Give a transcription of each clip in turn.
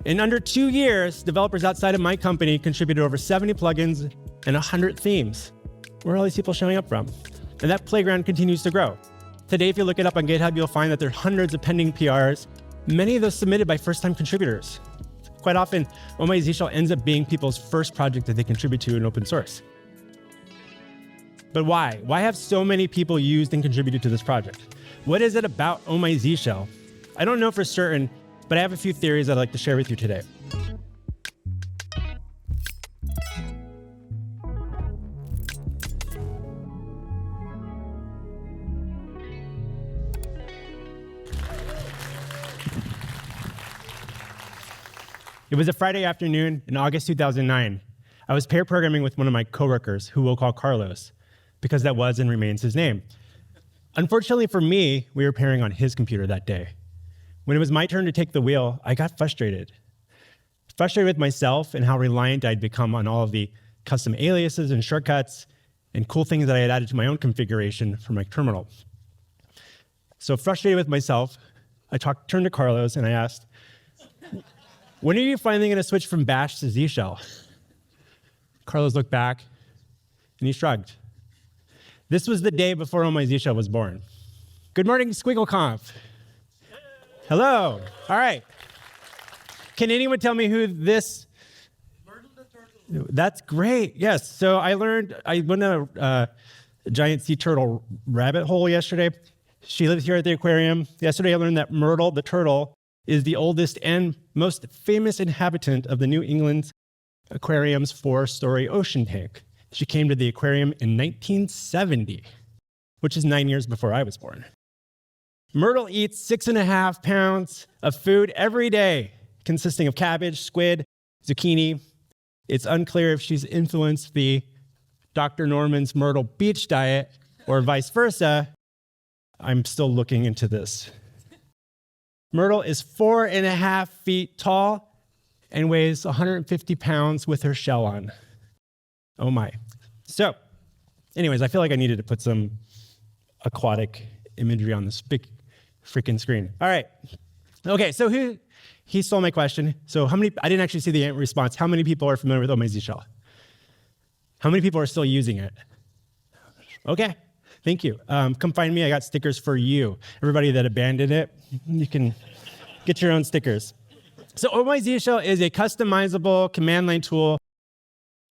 In under 2 years, developers outside of my company contributed over 70 plugins and 100 themes. Where are all these people showing up from? And that playground continues to grow. Today, if you look it up on GitHub, you'll find that there are hundreds of pending PRs, many of those submitted by first-time contributors. Quite often, Oh My Zsh ends up being people's first project that they contribute to in open source. But why? Why have so many people used and contributed to this project? What is it about Oh My Zsh? I don't know for certain, but I have a few theories I'd like to share with you today. It was a Friday afternoon in August 2009. I was pair programming with one of my coworkers, who we'll call Carlos, because that was and remains his name. Unfortunately for me, we were pairing on his computer that day. When it was my turn to take the wheel, I got frustrated. Frustrated with myself and how reliant I'd become on all of the custom aliases and shortcuts and cool things that I had added to my own configuration for my terminal. So frustrated with myself, I turned to Carlos and I asked, when are you finally going to switch from Bash to Zsh? Carlos looked back and he shrugged. This was the day before Oh My Zsh was born. Good morning, SquiggleConf. Hello. All right. Can anyone tell me who this? Myrtle the turtle. That's great. Yes. So I went on a giant sea turtle rabbit hole yesterday. She lives here at the aquarium. Yesterday I learned that Myrtle the turtle is the oldest and most famous inhabitant of the New England Aquarium's 4-story ocean tank. She came to the aquarium in 1970, which is 9 years before I was born. Myrtle eats 6.5 pounds of food every day, consisting of cabbage, squid, zucchini. It's unclear if she's influenced the Dr. Norman's Myrtle Beach diet or vice versa. I'm still looking into this. Myrtle is 4.5 feet tall and weighs 150 pounds with her shell on. Oh my. So, anyways, I feel like I needed to put some aquatic imagery on this big freaking screen. All right. Okay, so he stole my question. So I didn't actually see the response. How many people are familiar with Oh My Zsh? How many people are still using it? Okay. Thank you. Come find me. I got stickers for you. Everybody that abandoned it, you can get your own stickers. So Oh My Zsh is a customizable command line tool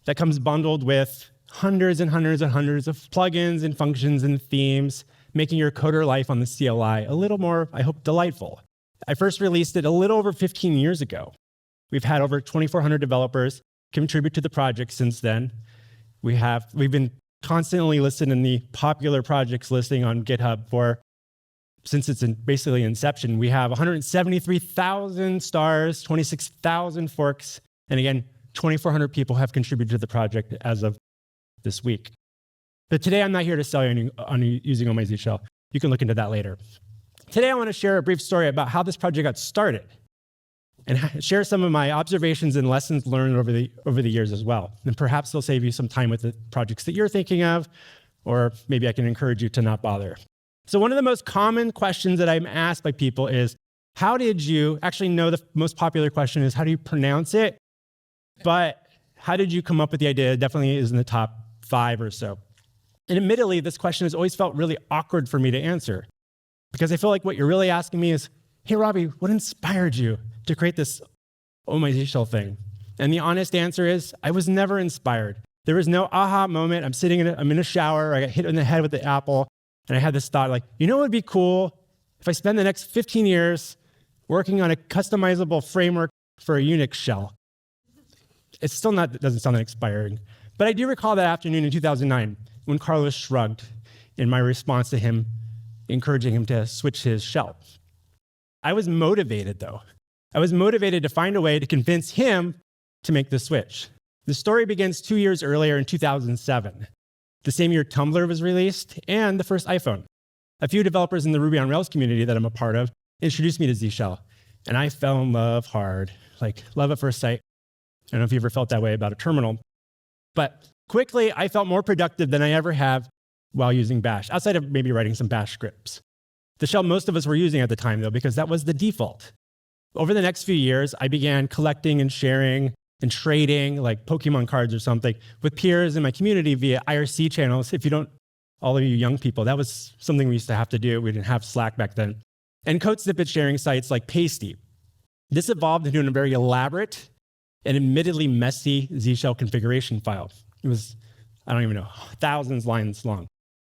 that comes bundled with hundreds and hundreds and hundreds of plugins and functions and themes, making your coder life on the CLI a little more, I hope, delightful. I first released it a little over 15 years ago. We've had over 2,400 developers contribute to the project since then. We've been constantly listed in the popular projects listing on GitHub since its basically inception. We have 173,000 stars, 26,000 forks, and again, 2,400 people have contributed to the project as of this week. But today I'm not here to sell you on using Oh My Zsh. You can look into that later. Today I want to share a brief story about how this project got started and share some of my observations and lessons learned over the years as well. And perhaps they'll save you some time with the projects that you're thinking of, or maybe I can encourage you to not bother. So one of the most common questions that I'm asked by people is, how did you, actually no, the most popular question is, how do you pronounce it? But how did you come up with the idea? It definitely is in the top 5 or so. And admittedly, this question has always felt really awkward for me to answer, because I feel like what you're really asking me is, hey, Robby, what inspired you to create this Oh My Zsh thing? And the honest answer is, I was never inspired. There was no aha moment. I'm in a shower, I got hit in the head with the apple, and I had this thought like, you know what would be cool? If I spend the next 15 years working on a customizable framework for a Unix shell. It's still not, it doesn't sound that inspiring. But I do recall that afternoon in 2009 when Carlos shrugged in my response to him, encouraging him to switch his shell. I was motivated though. I was motivated to find a way to convince him to make the switch. The story begins 2 years earlier in 2007, the same year Tumblr was released and the first iPhone. A few developers in the Ruby on Rails community that I'm a part of introduced me to Zsh, and I fell in love hard, like love at first sight. I don't know if you ever felt that way about a terminal, but quickly I felt more productive than I ever have while using Bash, outside of maybe writing some Bash scripts. The shell most of us were using at the time though, because that was the default. Over the next few years, I began collecting and sharing and trading like Pokemon cards or something with peers in my community via IRC channels. If you don't, all of you young people, that was something we used to have to do. We didn't have Slack back then. And code snippet sharing sites like Pasty. This evolved into a very elaborate and admittedly messy Z shell configuration file. It was, I don't even know, thousands of lines long.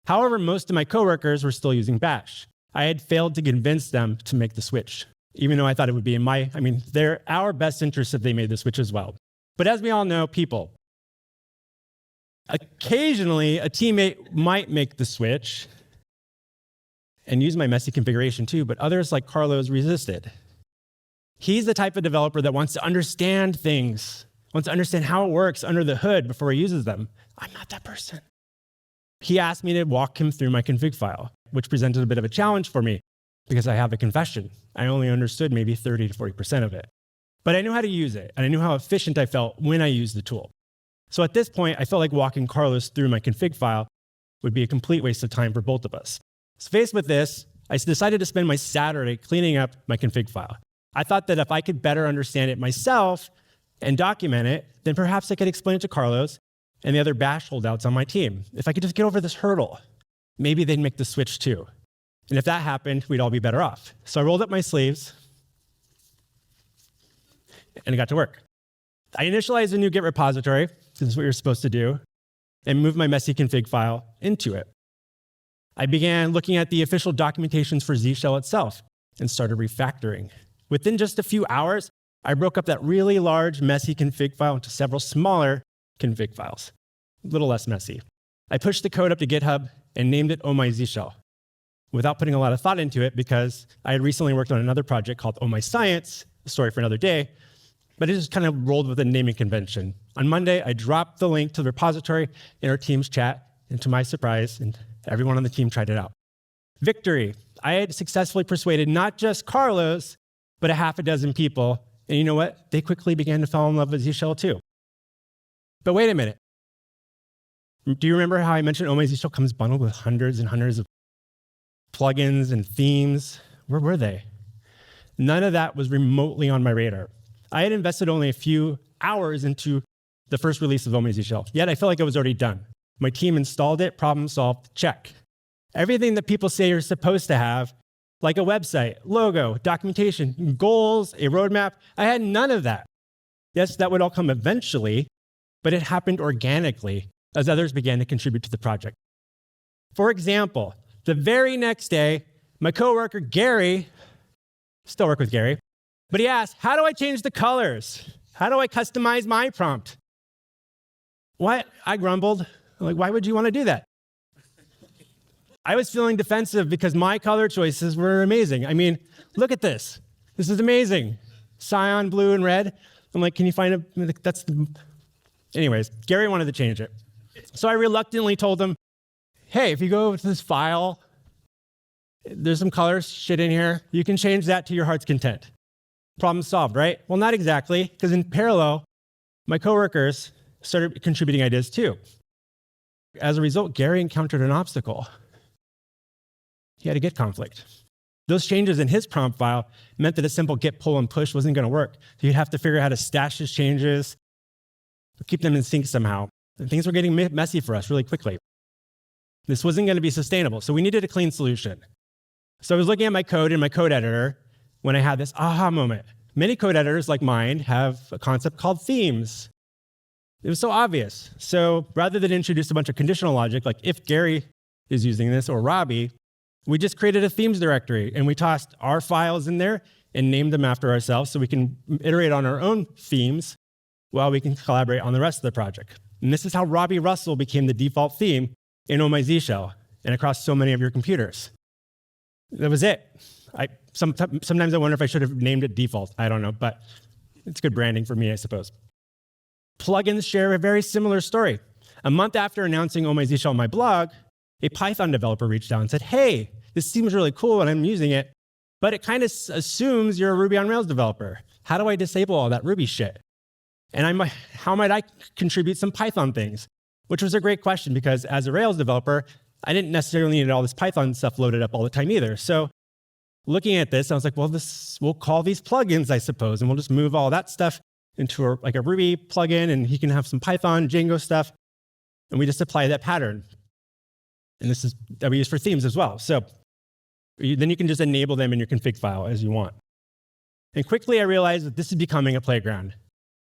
However, most of my coworkers were still using Bash. I had failed to convince them to make the switch, even though I thought it would be they're our best interest if they made the switch as well. But as we all know, people, occasionally a teammate might make the switch and use my messy configuration too, but others like Carlos resisted. He's the type of developer that wants to understand things, wants to understand how it works under the hood before he uses them. I'm not that person. He asked me to walk him through my config file, which presented a bit of a challenge for me because I have a confession. I only understood maybe 30 to 40% of it. But I knew how to use it, and I knew how efficient I felt when I used the tool. So at this point, I felt like walking Carlos through my config file would be a complete waste of time for both of us. So faced with this, I decided to spend my Saturday cleaning up my config file. I thought that if I could better understand it myself and document it, then perhaps I could explain it to Carlos and the other Bash holdouts on my team. If I could just get over this hurdle, maybe they'd make the switch too. And if that happened, we'd all be better off. So I rolled up my sleeves and I got to work. I initialized a new Git repository, this is what you're supposed to do, and moved my messy config file into it. I began looking at the official documentations for Z shell itself and started refactoring. Within just a few hours, I broke up that really large, messy config file into several smaller config files, a little less messy. I pushed the code up to GitHub and named it Oh My Zsh without putting a lot of thought into it because I had recently worked on another project called Oh My Science, a story for another day, but it just kind of rolled with a naming convention. On Monday, I dropped the link to the repository in our team's chat, and to my surprise, and everyone on the team tried it out. Victory. I had successfully persuaded not just Carlos, but a half a dozen people. And you know what? They quickly began to fall in love with Z shell too. But wait a minute. Do you remember how I mentioned Oh My Zsh comes bundled with hundreds and hundreds of plugins and themes? Where were they? None of that was remotely on my radar. I had invested only a few hours into the first release of Oh My Zsh, yet I felt like it was already done. My team installed it, problem solved, check. Everything that people say you're supposed to have, like a website, logo, documentation, goals, a roadmap, I had none of that. Yes, that would all come eventually, but it happened organically as others began to contribute to the project. For example, the very next day, my coworker Gary, still work with Gary, but he asked, how do I change the colors? How do I customize my prompt? What? I grumbled. I'm like, why would you want to do that? I was feeling defensive because my color choices were amazing. I mean, look at this. This is amazing. Cyan, blue, and red. I'm like, can you find Anyways, Gary wanted to change it. So I reluctantly told him, hey, if you go to this file, there's some color shit in here. You can change that to your heart's content. Problem solved, right? Well, not exactly, because in parallel, my coworkers started contributing ideas too. As a result, Gary encountered an obstacle. He had a Git conflict. Those changes in his prompt file meant that a simple git pull and push wasn't going to work. So you'd have to figure out how to stash his changes, keep them in sync somehow. And things were getting messy for us really quickly. This wasn't going to be sustainable, so we needed a clean solution. So I was looking at my code in my code editor when I had this aha moment. Many code editors like mine have a concept called themes. It was so obvious. So rather than introduce a bunch of conditional logic, like if Gary is using this or Robby, we just created a themes directory and we tossed our files in there and named them after ourselves so we can iterate on our own themes while we can collaborate on the rest of the project. And this is how Robby Russell became the default theme in Oh My Zsh and across so many of your computers. That was it. Sometimes I wonder if I should have named it default. I don't know, but it's good branding for me, I suppose. Plugins share a very similar story. A month after announcing Oh My Zsh on my blog, a Python developer reached out and said, hey, this seems really cool and I'm using it, but it kind of assumes you're a Ruby on Rails developer. How do I disable all that Ruby shit? And how might I contribute some Python things? Which was a great question because as a Rails developer, I didn't necessarily need all this Python stuff loaded up all the time either. So looking at this, I was like, well, we'll call these plugins, I suppose, and we'll just move all that stuff into a Ruby plugin, and he can have some Python, Django stuff, and we just apply that pattern. And this is that we use for themes as well. So then you can just enable them in your config file as you want. And quickly I realized that this is becoming a playground.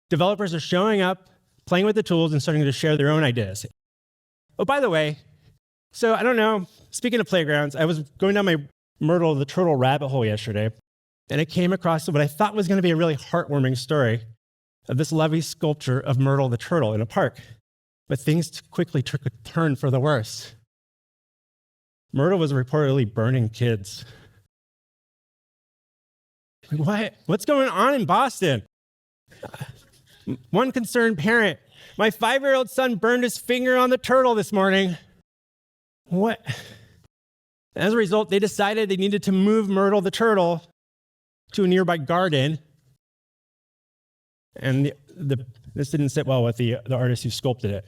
Developers are showing up, playing with the tools, and starting to share their own ideas. Oh, by the way, so I don't know, speaking of playgrounds, I was going down my Myrtle the turtle rabbit hole yesterday, and I came across what I thought was going to be a really heartwarming story of this lovely sculpture of Myrtle the turtle in a park. But things quickly took a turn for the worse. Myrtle was reportedly burning kids. What? What's going on in Boston? One concerned parent, my 5-year-old son burned his finger on the turtle this morning. What? As a result, they decided they needed to move Myrtle the to a nearby garden. And this didn't sit well with the artist who sculpted it.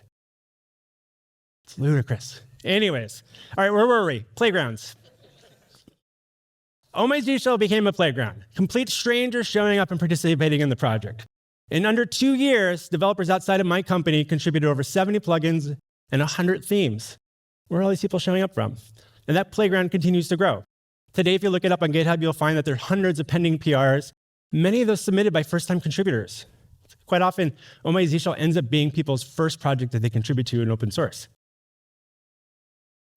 It's ludicrous. Anyways, all right, where were we? Playgrounds. Oh My Zsh became a playground. Complete strangers showing up and participating in the project. In under 2 years, developers outside of my company contributed over 70 plugins and 100 themes. Where are all these people showing up from? And that playground continues to grow. Today, if you look it up on GitHub, you'll find that there are hundreds of pending PRs, many of those submitted by first-time contributors. Quite often, Oh My Zsh ends up being people's first project that they contribute to in open source.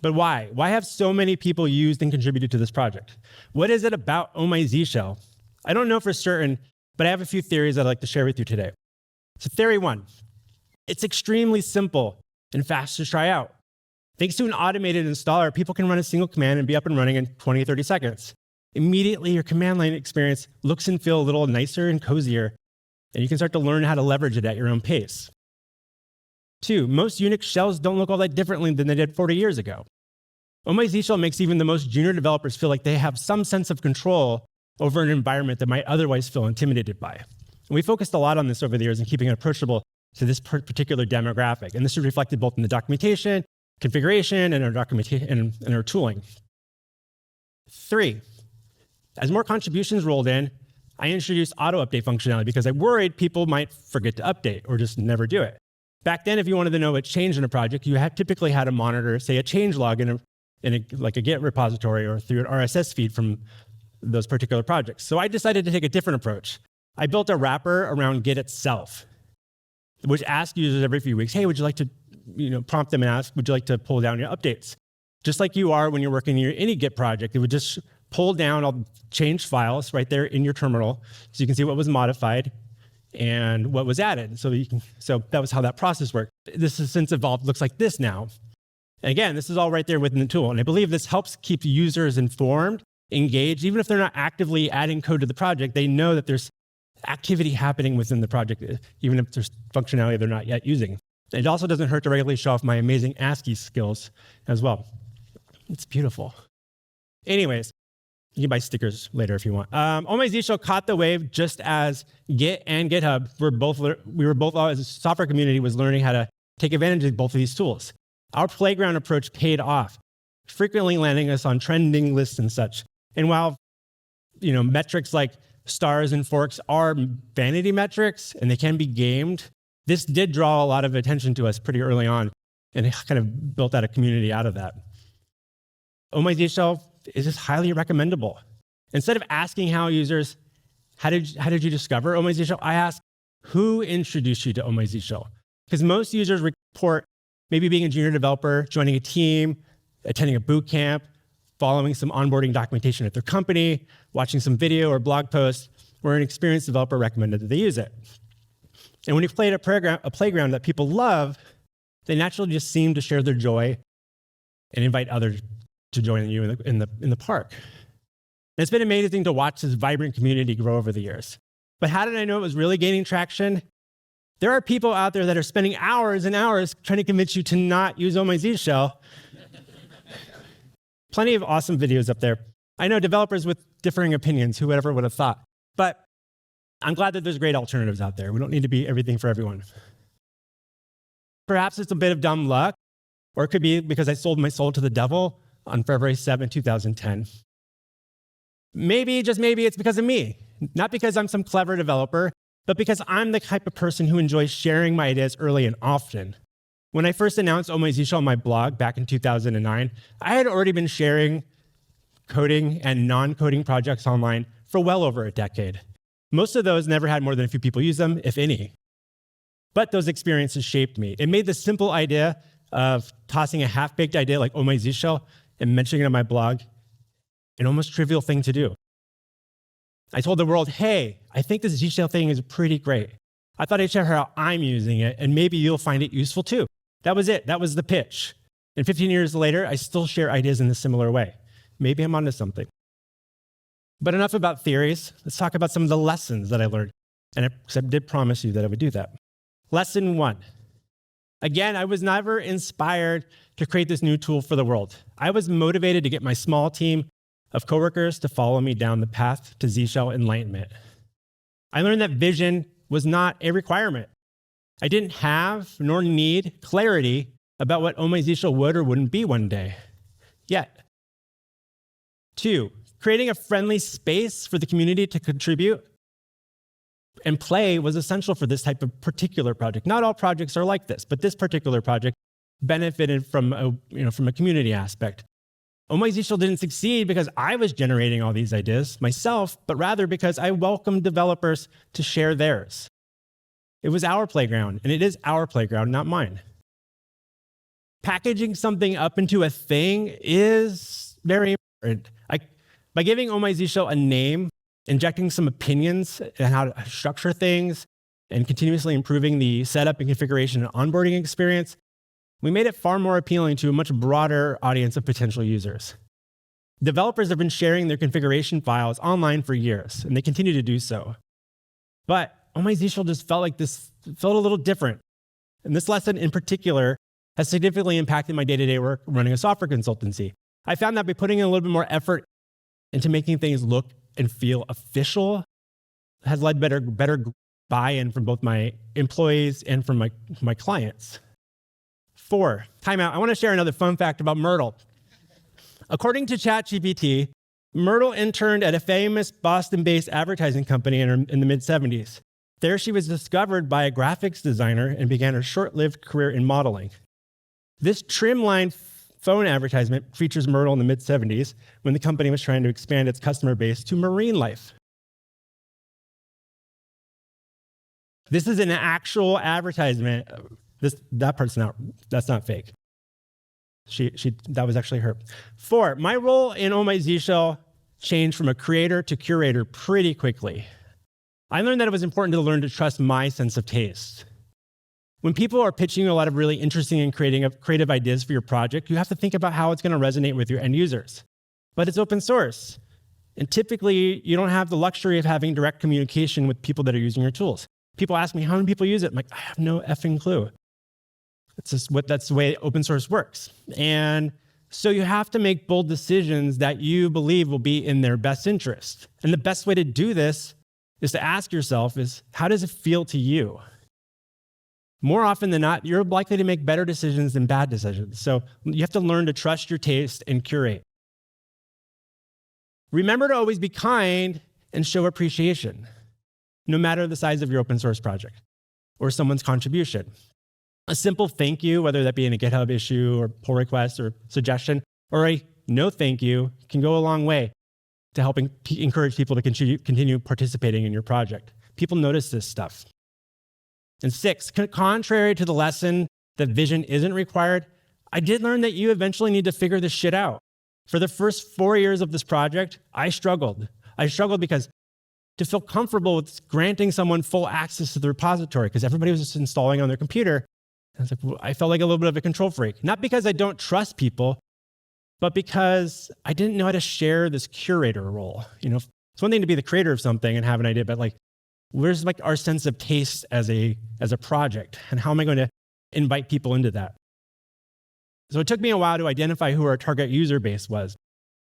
But why? Why have so many people used and contributed to this project? What is it about Oh My Zsh? I don't know for certain, but I have a few theories I'd like to share with you today. So theory 1, it's extremely simple and fast to try out. Thanks to an automated installer, people can run a single command and be up and running in 20 or 30 seconds. Immediately, your command line experience looks and feels a little nicer and cozier, and you can start to learn how to leverage it at your own pace. 2, most Unix shells don't look all that differently than they did 40 years ago. Oh My Zsh makes even the most junior developers feel like they have some sense of control over an environment that might otherwise feel intimidated by. And we focused a lot on this over the years and keeping it approachable to this particular demographic. And this is reflected both in the documentation, configuration, and our documentation and our tooling. 3, as more contributions rolled in, I introduced auto update functionality because I worried people might forget to update or just never do it. Back then, if you wanted to know what changed in a project, you typically had to monitor, say, a change log like a Git repository or through an RSS feed from those particular projects. So I decided to take a different approach. I built a wrapper around Git itself, which asks users every few weeks, hey, would you like to prompt them and ask, would you like to pull down your updates? Just like you are when you're working in any Git project, it would just pull down all changed files right there in your terminal so you can see what was modified and what was added. So that was how that process worked. This has since evolved, looks like this now. And again, this is all right there within the tool. And I believe this helps keep users informed, engaged. Even if they're not actively adding code to the project, they know that there's activity happening within the project, even if there's functionality they're not yet using. It also doesn't hurt to regularly show off my amazing ASCII skills as well. It's beautiful. Anyways, you can buy stickers later if you want. Oh My Zsh caught the wave just as Git and GitHub we were both as a software community was learning how to take advantage of both of these tools. Our playground approach paid off, frequently landing us on trending lists and such. And while metrics like stars and forks are vanity metrics and they can be gamed, this did draw a lot of attention to us pretty early on, and it kind of built out a community out of that. Oh My Zsh is just highly recommendable. Instead of asking how users, how did you discover Oh My Zsh, I ask, who introduced you to Oh My Zsh? Because most users report maybe being a junior developer, joining a team, attending a boot camp, following some onboarding documentation at their company, watching some video or blog post, where an experienced developer recommended that they use it. And when you've played a playground that people love, they naturally just seem to share their joy and invite others to join you in the park. And it's been amazing to watch this vibrant community grow over the years. But how did I know it was really gaining traction? There are people out there that are spending hours and hours trying to convince you to not use Oh My Zsh. Plenty of awesome videos up there. I know developers with differing opinions, whoever would have thought. But I'm glad that there's great alternatives out there. We don't need to be everything for everyone. Perhaps it's a bit of dumb luck, or it could be because I sold my soul to the devil on February 7, 2010. Maybe, just maybe, it's because of me. Not because I'm some clever developer, but because I'm the type of person who enjoys sharing my ideas early and often. When I first announced Oh My Zsh on my blog back in 2009, I had already been sharing coding and non-coding projects online for well over a decade. Most of those never had more than a few people use them, if any. But those experiences shaped me. It made the simple idea of tossing a half-baked idea like Oh My Zsh and mentioning it on my blog an almost trivial thing to do. I told the world, hey, I think this Zsh thing is pretty great. I thought I'd share how I'm using it, and maybe you'll find it useful too. That was it. That was the pitch. And 15 years later, I still share ideas in a similar way. Maybe I'm onto something. But enough about theories. Let's talk about some of the lessons that I learned. And I did promise you that I would do that. Lesson 1. Again, I was never inspired to create this new tool for the world. I was motivated to get my small team of coworkers to follow me down the path to Zsh enlightenment. I learned that vision was not a requirement. I didn't have nor need clarity about what Oh My Zsh would or wouldn't be one day, yet. 2, creating a friendly space for the community to contribute and play was essential for this type of particular project. Not all projects are like this, but this particular project benefited from a community aspect. Oh My Zsh didn't succeed because I was generating all these ideas myself, but rather because I welcomed developers to share theirs. It was our playground, and it is our playground, not mine. Packaging something up into a thing is very important. By giving Oh My Zsh a name, injecting some opinions and how to structure things, and continuously improving the setup and configuration and onboarding experience, we made it far more appealing to a much broader audience of potential users. Developers have been sharing their configuration files online for years, and they continue to do so. But Oh My Zsh just felt a little different. And this lesson in particular has significantly impacted my day-to-day work running a software consultancy. I found that by putting in a little bit more effort into making things look and feel official has led better buy-in from both my employees and from my clients. 4, timeout. I want to share another fun fact about Myrtle. According to ChatGPT, Myrtle interned at a famous Boston-based advertising company in the mid-70s. There she was discovered by a graphics designer and began her short-lived career in modeling. This trimline phone advertisement features Myrtle in the mid-70s when the company was trying to expand its customer base to marine life. This is an actual advertisement. That's not fake. That was actually her. 4, my role in Oh My Zsh changed from a creator to curator pretty quickly. I learned that it was important to learn to trust my sense of taste. When people are pitching you a lot of really interesting and creative ideas for your project, you have to think about how it's going to resonate with your end users. But it's open source. And typically, you don't have the luxury of having direct communication with people that are using your tools. People ask me, how many people use it? I'm like, I have no effing clue. That's the way open source works. And so you have to make bold decisions that you believe will be in their best interest. And the best way to do this is to ask yourself how does it feel to you? More often than not, you're likely to make better decisions than bad decisions. So you have to learn to trust your taste and curate. Remember to always be kind and show appreciation, no matter the size of your open source project or someone's contribution. A simple thank you, whether that be in a GitHub issue or pull request or suggestion, or a no thank you can go a long way to helping encourage people to continue participating in your project. People notice this stuff. And 6, contrary to the lesson that vision isn't required, I did learn that you eventually need to figure this shit out. For the first 4 years of this project, I struggled. I struggled because to feel comfortable with granting someone full access to the repository, because everybody was just installing on their computer, I felt like a little bit of a control freak. Not because I don't trust people, but because I didn't know how to share this curator role. It's one thing to be the creator of something and have an idea, but where's our sense of taste as a project, and how am I going to invite people into that? So it took me a while to identify who our target user base was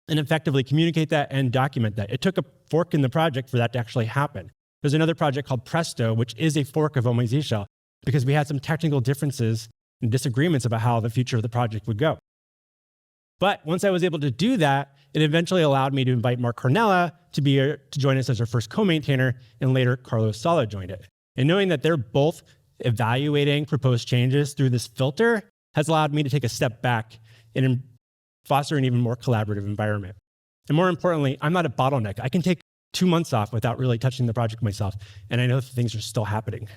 and effectively communicate that and document that. It took a fork in the project for that to actually happen. There's another project called Presto, which is a fork of Oh My Zsh, because we had some technical differences and disagreements about how the future of the project would go. But once I was able to do that, it eventually allowed me to invite Mark Cornella to join us as our first co-maintainer, and later Carlos Sala joined it. And knowing that they're both evaluating proposed changes through this filter has allowed me to take a step back and foster an even more collaborative environment. And more importantly, I'm not a bottleneck. I can take 2 months off without really touching the project myself, and I know that things are still happening.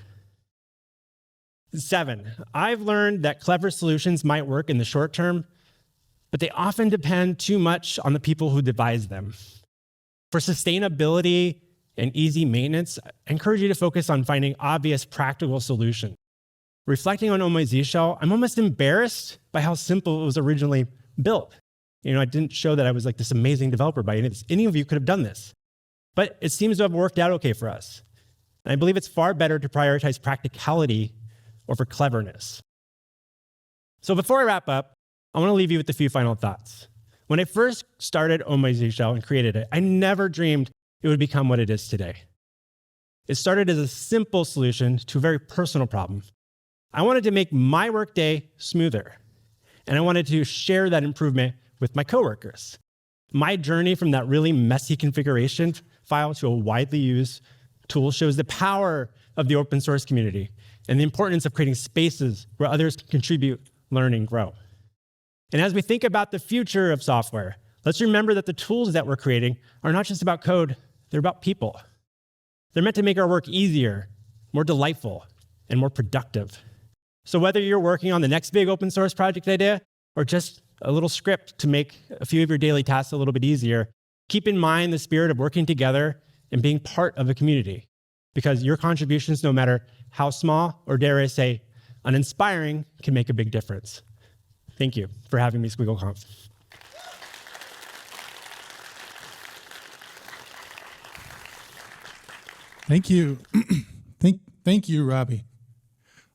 7, I've learned that clever solutions might work in the short term, but they often depend too much on the people who devise them. For sustainability and easy maintenance, I encourage you to focus on finding obvious practical solutions. Reflecting on Oh My Zsh, I'm almost embarrassed by how simple it was originally built. I didn't show that I was like this amazing developer by any of this. Any of you could have done this. But it seems to have worked out okay for us. And I believe it's far better to prioritize practicality over cleverness. So before I wrap up, I want to leave you with a few final thoughts. When I first started Oh My Zsh and created it, I never dreamed it would become what it is today. It started as a simple solution to a very personal problem. I wanted to make my workday smoother, and I wanted to share that improvement with my coworkers. My journey from that really messy configuration file to a widely used tool shows the power of the open source community and the importance of creating spaces where others can contribute, learn, and grow. And as we think about the future of software, let's remember that the tools that we're creating are not just about code, they're about people. They're meant to make our work easier, more delightful, and more productive. So whether you're working on the next big open source project idea or just a little script to make a few of your daily tasks a little bit easier, keep in mind the spirit of working together and being part of a community, because your contributions, no matter how small or dare I say, uninspiring, can make a big difference. Thank you for having me, SquiggleConf. Thank you. Thank you, Robby.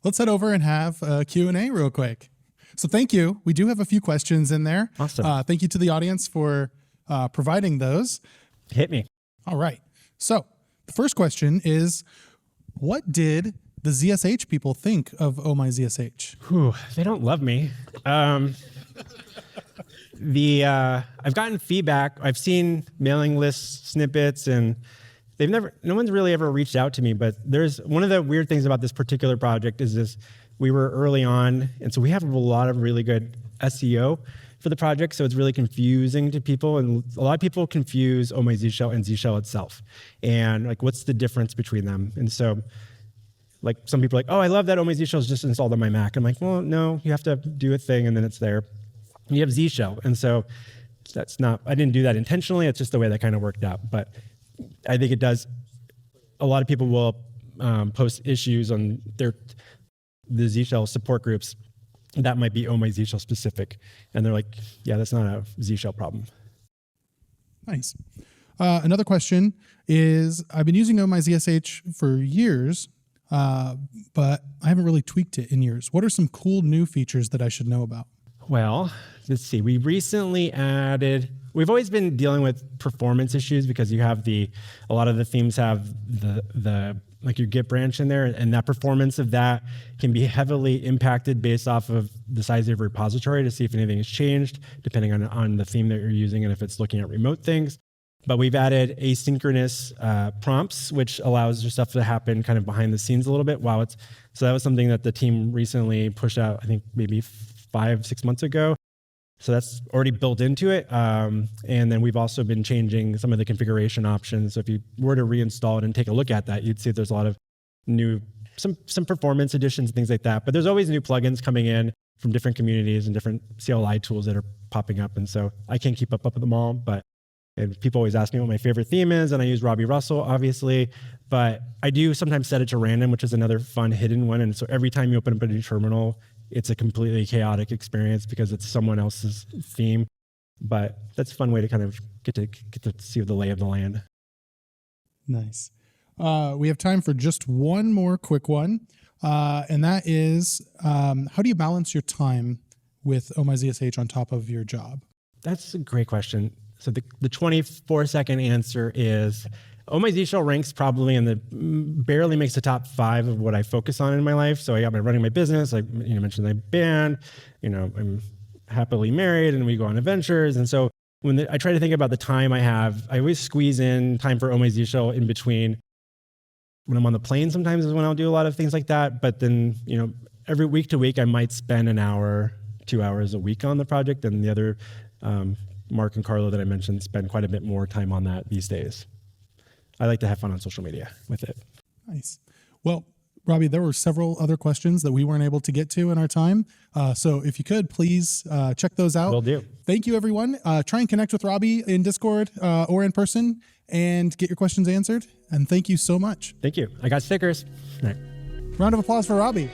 Let's head over and have a Q&A real quick. So thank you. We do have a few questions in there. Awesome. Thank you to the audience for providing those. Hit me. All right. So the first question is, what did the ZSH people think of Oh My Zsh? Whew, they don't love me. I've gotten feedback. I've seen mailing list snippets, and no one's really ever reached out to me. But there's one of the weird things about this particular project is this: we were early on, and so we have a lot of really good SEO for the project. So it's really confusing to people, and a lot of people confuse Oh My Zsh and Zsh itself, and like, what's the difference between them? And so, like, some people are like, oh, I love that Oh My Zsh is just installed on my Mac. I'm like, well, no, you have to do a thing, and then it's there. And you have Zsh, and so that's not. I didn't do that intentionally. It's just the way that kind of worked out. But I think it does. A lot of people will post issues on the Zsh support groups that might be Oh My Zsh specific, and they're like, yeah, that's not a Zsh problem. Nice. Another question is, I've been using Oh My Zsh for years, but I haven't really tweaked it in years. What are some cool new features that I should know about? Well, let's see. We recently added. We've always been dealing with performance issues because you have a lot of the themes have the like your Git branch in there, and that performance of that can be heavily impacted based off of the size of your repository to see if anything has changed, depending on the theme that you're using and if it's looking at remote things. But we've added asynchronous prompts, which allows your stuff to happen kind of behind the scenes a little bit. So that was something that the team recently pushed out, I think maybe 5-6 months ago. So that's already built into it. And then we've also been changing some of the configuration options. So if you were to reinstall it and take a look at that, you'd see there's a lot of new, some performance additions and things like that. But there's always new plugins coming in from different communities and different CLI tools that are popping up. And so I can't keep up with them all, but and people always ask me what my favorite theme is, and I use Robby Russell, obviously. But I do sometimes set it to random, which is another fun hidden one. And so every time you open up a new terminal, it's a completely chaotic experience because it's someone else's theme. But that's a fun way to kind of get to see the lay of the land. Nice. We have time for just one more quick one, and that is, how do you balance your time with Oh My Zsh on top of your job? That's a great question. So the 24-second answer is, Oh My Zsh ranks probably barely makes the top 5 of what I focus on in my life. So I got running my business. I mentioned my band. I'm happily married, and we go on adventures. And so I try to think about the time I have, I always squeeze in time for Oh My Zsh show in between. When I'm on the plane, sometimes is when I'll do a lot of things like that. But then, every week to week, I might spend an hour, 2 hours a week on the project. And the other, Mark and Carlo that I mentioned, spend quite a bit more time on that these days. I like to have fun on social media with it. Nice. Well, Robby, there were several other questions that we weren't able to get to in our time. So if you could, please check those out. Will do. Thank you, everyone. Try and connect with Robby in Discord or in person and get your questions answered. And thank you so much. Thank you. I got stickers. All right. Round of applause for Robby.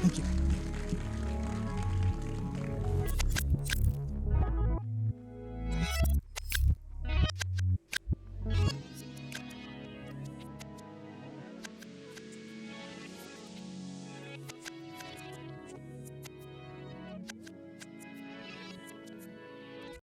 Thank you.